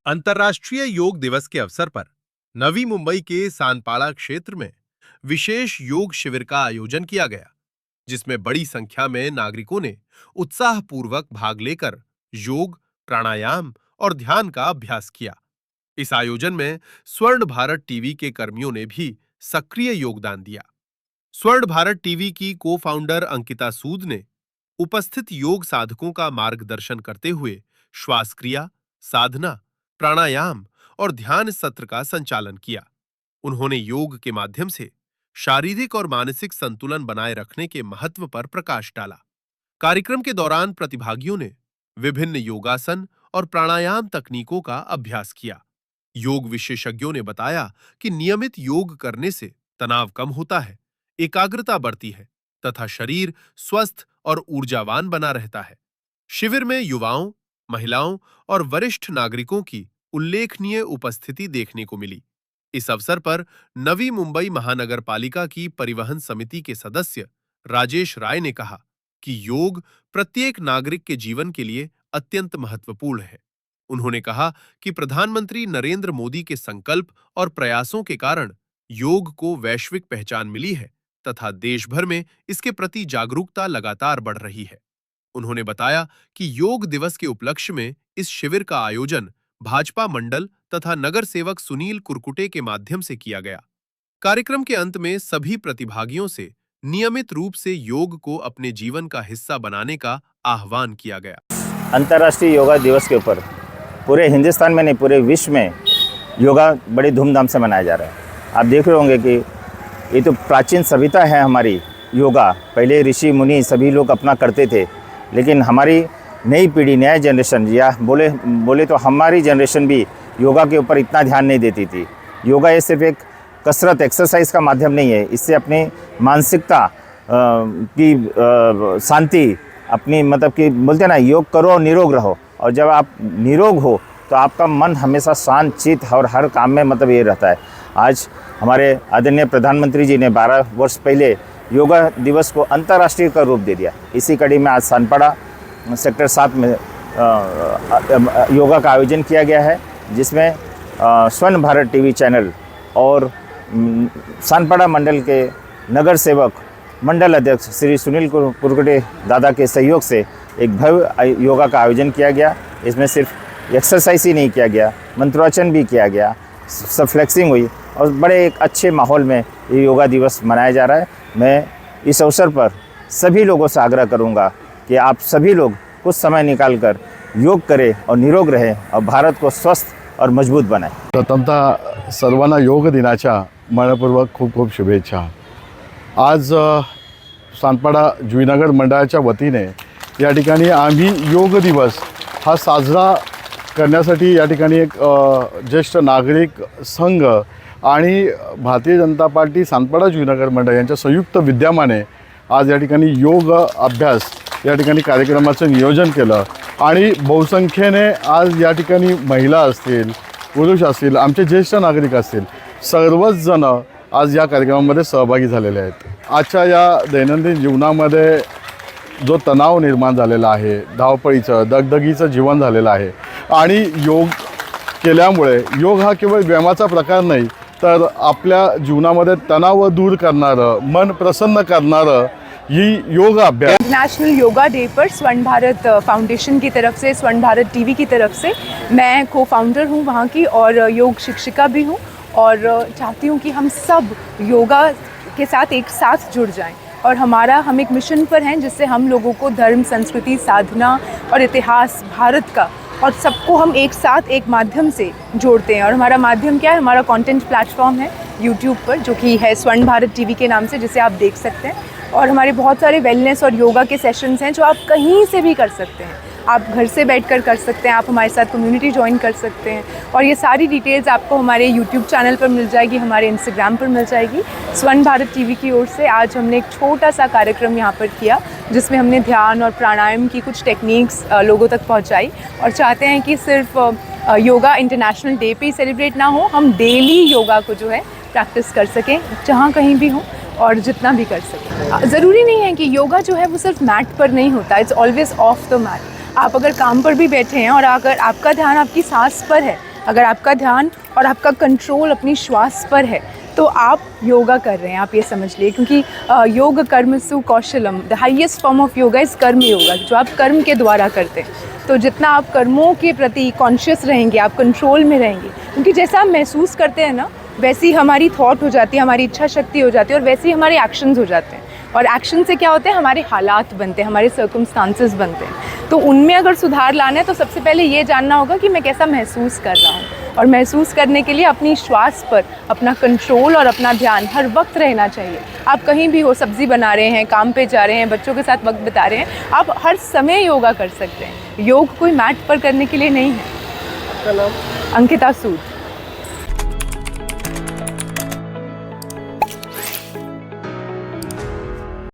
अंतर्राष्ट्रीय योग दिवस के अवसर पर नवी मुंबई के सानपाड़ा क्षेत्र में विशेष योग शिविर का आयोजन किया गया, जिसमें बड़ी संख्या में नागरिकों ने उत्साहपूर्वक भाग लेकर योग, प्राणायाम और ध्यान का अभ्यास किया। इस आयोजन में स्वर्ण भारत टीवी के कर्मियों ने भी सक्रिय योगदान दिया। स्वर्ण भारत टीवी की को-फाउंडर अंकिता सूद ने उपस्थित योग साधकों का मार्गदर्शन करते हुए श्वास क्रिया, साधना, प्राणायाम और ध्यान सत्र का संचालन किया। उन्होंने योग के माध्यम से शारीरिक और मानसिक संतुलन बनाए रखने के महत्व पर प्रकाश डाला। कार्यक्रम के दौरान प्रतिभागियों ने विभिन्न योगासन और प्राणायाम तकनीकों का अभ्यास किया। योग विशेषज्ञों ने बताया कि नियमित योग करने से तनाव कम होता है, एकाग्रता बढ़ती है तथा शरीर स्वस्थ और ऊर्जावान बना रहता है। शिविर में युवाओं, महिलाओं और वरिष्ठ नागरिकों की उल्लेखनीय उपस्थिति देखने को मिली। इस अवसर पर नवी मुंबई महानगर पालिका की परिवहन समिति के सदस्य राजेश राय ने कहा कि योग प्रत्येक नागरिक के जीवन के लिए अत्यंत महत्वपूर्ण है। उन्होंने कहा कि प्रधानमंत्री नरेंद्र मोदी के संकल्प और प्रयासों के कारण योग को वैश्विक पहचान मिली है तथा देश भर में इसके प्रति जागरूकता लगातार बढ़ रही है। उन्होंने बताया कि योग दिवस के उपलक्ष्य में इस शिविर का आयोजन भाजपा मंडल तथा नगर सेवक सुनील कुरकुटे के माध्यम से किया गया। कार्यक्रम के अंत में सभी प्रतिभागियों से नियमित रूप से योग को अपने जीवन का हिस्सा बनाने का आह्वान किया गया। अंतर्राष्ट्रीय योगा दिवस के ऊपर पूरे हिंदुस्तान में नहीं, पूरे विश्व में योगा बड़ी धूमधाम से मनाया जा रहा है। आप देख रहे होंगे कि ये तो प्राचीन सभ्यता है हमारी योगा। पहले ऋषि मुनि सभी लोग अपना करते थे, लेकिन हमारी नई पीढ़ी, नया जनरेशन या बोले तो हमारी जनरेशन भी योगा के ऊपर इतना ध्यान नहीं देती थी। योगा ये सिर्फ एक कसरत, एक्सरसाइज का माध्यम नहीं है। इससे अपनी मानसिकता की शांति, अपनी मतलब कि बोलते हैं ना, योग करो और निरोग रहो। और जब आप निरोग हो तो आपका मन हमेशा शांत चित और हर काम में मतलब ये रहता है। आज हमारे आदरणीय प्रधानमंत्री जी ने 12 वर्ष पहले योगा दिवस को अंतर्राष्ट्रीय का रूप दे दिया। इसी कड़ी में आज सानपाड़ा सेक्टर 7 में योगा का आयोजन किया गया है, जिसमें स्वर्ण भारत टीवी चैनल और सानपाड़ा मंडल के नगर सेवक मंडल अध्यक्ष श्री सुनील कुरकुटे दादा के सहयोग से एक भव्य योगा का आयोजन किया गया। इसमें सिर्फ एक्सरसाइज ही नहीं किया गया, मंत्रोच्चारण भी किया गया, सब फ्लेक्सिंग हुई और बड़े एक अच्छे माहौल में ये योगा दिवस मनाया जा रहा है। मैं इस अवसर पर सभी लोगों से आग्रह करूंगा कि आप सभी लोग कुछ समय निकालकर योग करें और निरोग रहें और भारत को स्वस्थ और मजबूत बनाएं। प्रथमतः सर्वांना योग दिनाच्या मनपूर्वक खूप खूप शुभेच्छा। आज सानपाडा जुईनगर मंडळाच्या वतीने या ठिकाणी आम्ही योग दिवस हा साजरा करण्यासाठी या ठिकाणी एक ज्येष्ठ नागरिक संघ आणि भारतीय जनता पार्टी सानपाडा जुईनगर मंडळ यांच्या संयुक्त विद्यमाने आज या ठिकाणी योग अभ्यास या ठिकाणी कार्यक्रमाचं नियोजन केलं आणि बहुसंख्येने आज या ठिकाणी महिला असतील, पुरुष असतील, आमचे ज्येष्ठ नागरिक असतील, सर्वच जण आज या कार्यक्रमामध्ये सहभागी झालेले आहेत। आजच्या या दैनंदिन जीवनामध्ये जो तणाव निर्माण झालेला आहे, धावपळीचं दगदगीचं जीवन झालेलं आहे आणि योग केल्यामुळे योग हा केवळ व्यायामाचा प्रकार नाही, तर आपल्या जीवनामध्ये तणाव दूर करणारं, मन प्रसन्न करणारं ये योग अभ्यास। इंटरनेशनल योगा डे पर स्वर्ण भारत फाउंडेशन की तरफ से, स्वर्ण भारत टीवी की तरफ से मैं को फाउंडर हूँ वहाँ की और योग शिक्षिका भी हूँ और चाहती हूँ कि हम सब योगा के साथ एक साथ जुड़ जाएं और हम एक मिशन पर हैं जिससे हम लोगों को धर्म, संस्कृति, साधना और इतिहास भारत का और सबको हम एक साथ एक माध्यम से जोड़ते हैं। और हमारा माध्यम क्या है? हमारा कंटेंट प्लेटफॉर्म है यूट्यूब पर, जो कि है स्वर्ण भारत टीवी के नाम से, जिसे आप देख सकते हैं। और हमारे बहुत सारे वेलनेस और योगा के सेशंस हैं जो आप कहीं से भी कर सकते हैं। आप घर से बैठकर कर सकते हैं, आप हमारे साथ कम्युनिटी ज्वाइन कर सकते हैं और ये सारी डिटेल्स आपको हमारे यूट्यूब चैनल पर मिल जाएगी, हमारे इंस्टाग्राम पर मिल जाएगी। स्वर्ण भारत टीवी की ओर से आज हमने एक छोटा सा कार्यक्रम यहाँ पर किया, जिसमें हमने ध्यान और प्राणायाम की कुछ टेक्निक्स लोगों तक पहुँचाई और चाहते हैं कि सिर्फ योगा इंटरनेशनल डे पे ही सेलिब्रेट ना हो, हम डेली योगा को जो है प्रैक्टिस कर सकें, जहाँ कहीं भी हो और जितना भी कर सकें। ज़रूरी नहीं है कि योगा जो है वो सिर्फ मैट पर नहीं होता, it's always off the mat. आप अगर काम पर भी बैठे हैं और अगर आपका ध्यान आपकी सांस पर है, अगर आपका ध्यान और आपका कंट्रोल अपनी श्वास पर है तो आप योगा कर रहे हैं, आप ये समझ लिए। क्योंकि योग कर्मसु कौशलम, the highest form of yoga is karma yoga, जो आप कर्म के द्वारा करते हैं। तो जितना आप कर्मों के प्रति कॉन्शियस रहेंगे, आप कंट्रोल में रहेंगे, क्योंकि जैसा हम महसूस करते हैं ना, वैसी हमारी थॉट हो जाती है, हमारी इच्छा शक्ति हो जाती है, और वैसे ही हमारे एक्शंस हो जाते हैं। और एक्शन से क्या होते हैं, हमारे हालात बनते हैं, हमारे सर्कमस्टांसेस बनते हैं। तो उनमें अगर सुधार लाना है तो सबसे पहले ये जानना होगा कि मैं कैसा महसूस कर रहा हूँ। और महसूस करने के लिए अपनी श्वास पर अपना कंट्रोल और अपना ध्यान हर वक्त रहना चाहिए। आप कहीं भी हो, सब्ज़ी बना रहे हैं, काम पे जा रहे हैं, बच्चों के साथ वक्त बिता रहे हैं, आप हर समय योगा कर सकते हैं। योग कोई मैट पर करने के लिए नहीं है। अंकिता सूद।